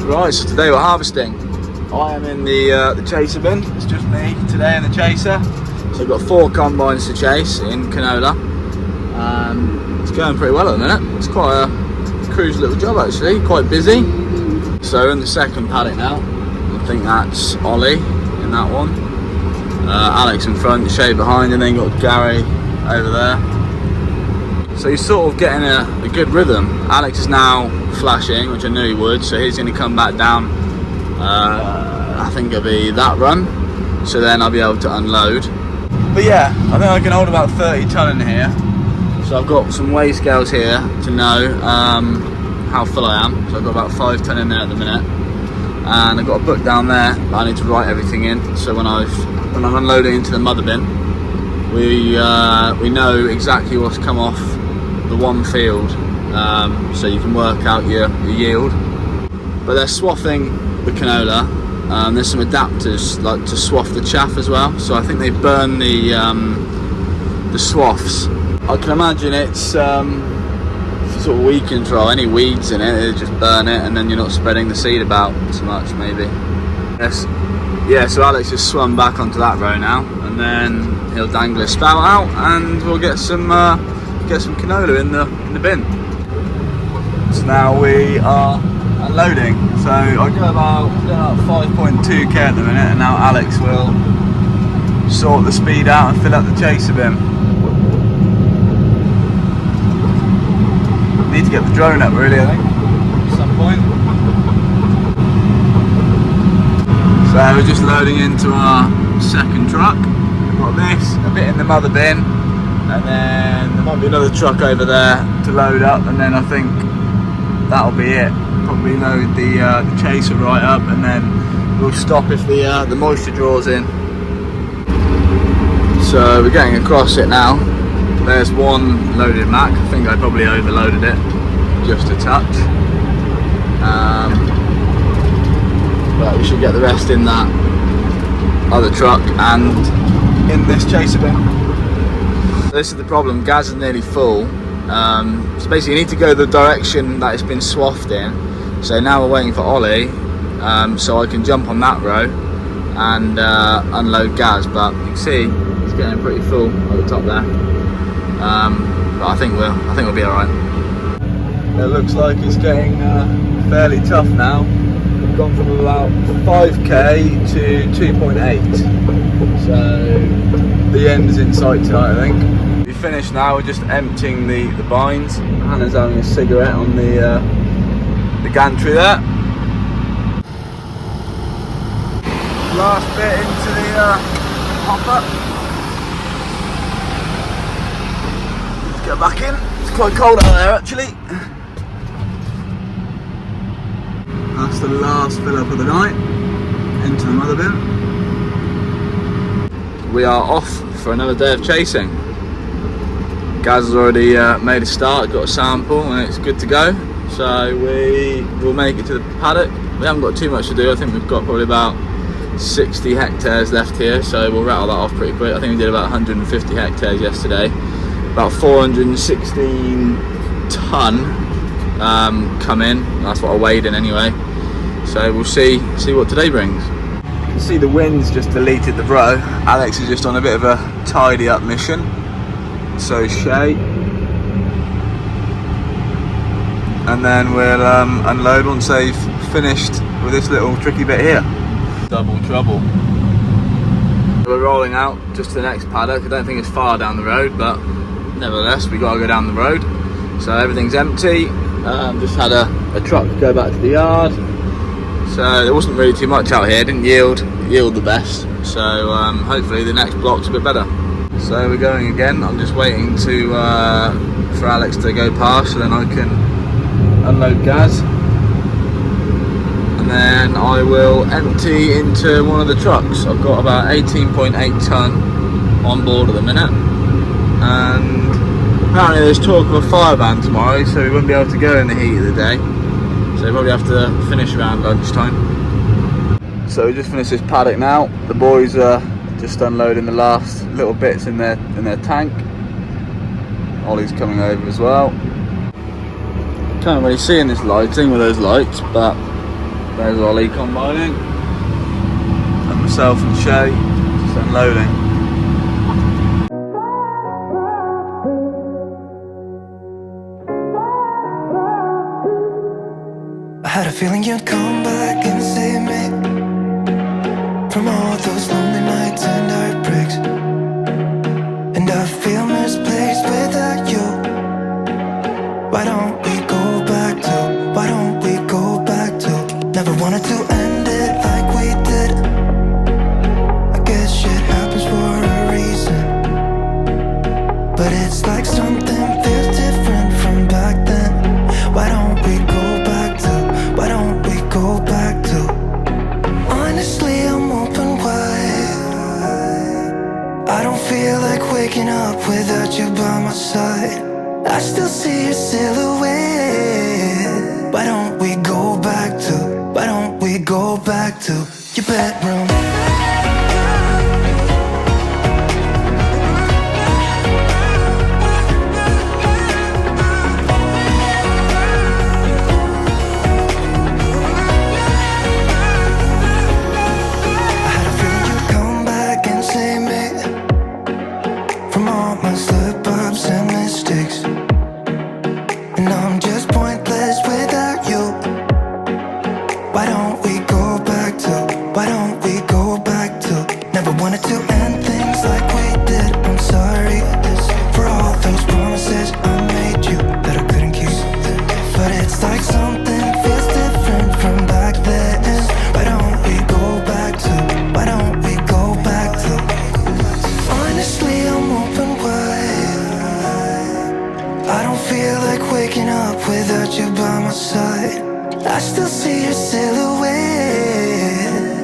Right, so today we're harvesting. I am in the chaser bin. It's just me today in the chaser. So I've got 4 combines to chase in canola. It's going pretty well at the minute. It's quite a cruise little job actually, quite busy. So in the second paddock now. I think that's Ollie in that one. Alex in front, Shay behind, and then you've got Gary over there. So he's sort of getting a good rhythm. Alex is now flashing, which I knew he would, so he's going to come back down. I think it'll be that run, so then I'll be able to unload. But yeah, I think I can hold about 30 tonne in here. So I've got some weigh scales here to know how full I am. So I've got about 5 tonne in there at the minute, and I've got a book down there that I need to write everything in. So when I'm unloading into the mother bin, we know exactly what's come off the one field, so you can work out your yield. But they're swathing the canola. There's some adapters like to swath the chaff as well, so I think they burn the swaths. I can imagine it's sort of weed control. Any weeds in it, they just burn it, and then you're not spreading the seed about so much maybe. Yes. Yeah, so Alex just swum back onto that row now, and then he'll dangle his spout out, and we'll get some canola in the bin. So now we are unloading. So I go about 5.2k at the minute, and now Alex will sort the speed out and fill up the chaser bin. Need to get the drone up really, I think, at some point. So we're just loading into our second truck. We've got this, a bit in the mother bin, and then there might be another truck over there to load up, and then I think that'll be it. Probably load the chaser right up, and then we'll stop if the moisture draws in. So we're getting across it now. There's one loaded Mac. I think I probably overloaded it just a touch. But we should get the rest in that other truck and in this chaser bin. This is the problem, gas is nearly full. So basically you need to go the direction that it's been swathed in. So now we're waiting for Ollie, so I can jump on that row and unload gas, but you can see it's getting pretty full at the top there. But I think we'll be alright. It looks like it's getting fairly tough now. We've gone from about 5k to 2.8, so the end is in sight tonight, I think. We finished now. We're just emptying the bines. Hannah's having a cigarette on the gantry there. Last bit into the hopper. Let's get back in. It's quite cold out there actually. That's the last fill up of the night into the mother bin. We are off for another day of chasing. Gaz has already made a start, got a sample, and it's good to go. So we will make it to the paddock. We haven't got too much to do. I think we've got probably about 60 hectares left here, so we'll rattle that off pretty quick. I think we did about 150 hectares yesterday. About 416 tonne come in. That's what I weighed in anyway. So we'll see what today brings. You can see the wind's just deleted the row. Alex is just on a bit of a tidy up mission. So Shay. And then we'll unload once they've finished with this little tricky bit here. Double trouble. We're rolling out just to the next paddock. I don't think it's far down the road, but nevertheless we got to go down the road. So everything's empty. Just had a truck go back to the yard. So there wasn't really too much out here. Didn't yield the best. So hopefully the next block's a bit better. So we're going again. I'm just waiting for Alex to go past, so then I can unload gas, and then I will empty into one of the trucks. I've got about 18.8 tonne on board at the minute, and apparently there's talk of a fire ban tomorrow, so we won't be able to go in the heat of the day, so we probably have to finish around lunchtime. So we just finished this paddock now. The boys are just unloading the last little bits in their tank. Ollie's coming over as well. Can't really see in this lighting with those lights, but There's Ollie combining. And myself and Shay just unloading. I had a feeling you'd come back and save me from all those lonely nights and heartbreaks. And I feel misplaced without you. Why don't we go back to, why don't we go back to? Never wanted to end it like we did. I guess shit happens for a reason, but it's like something feels different from back then. Why don't we go back to, why don't we go back to? Honestly, I'm open wide. I don't feel like waking up without you by my side. I still see your silhouette. Why don't we go back to, why don't we go back to your bedroom? I still see your silhouette.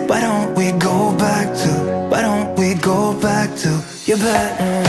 Why don't we go back to, why don't we go back to your bedroom?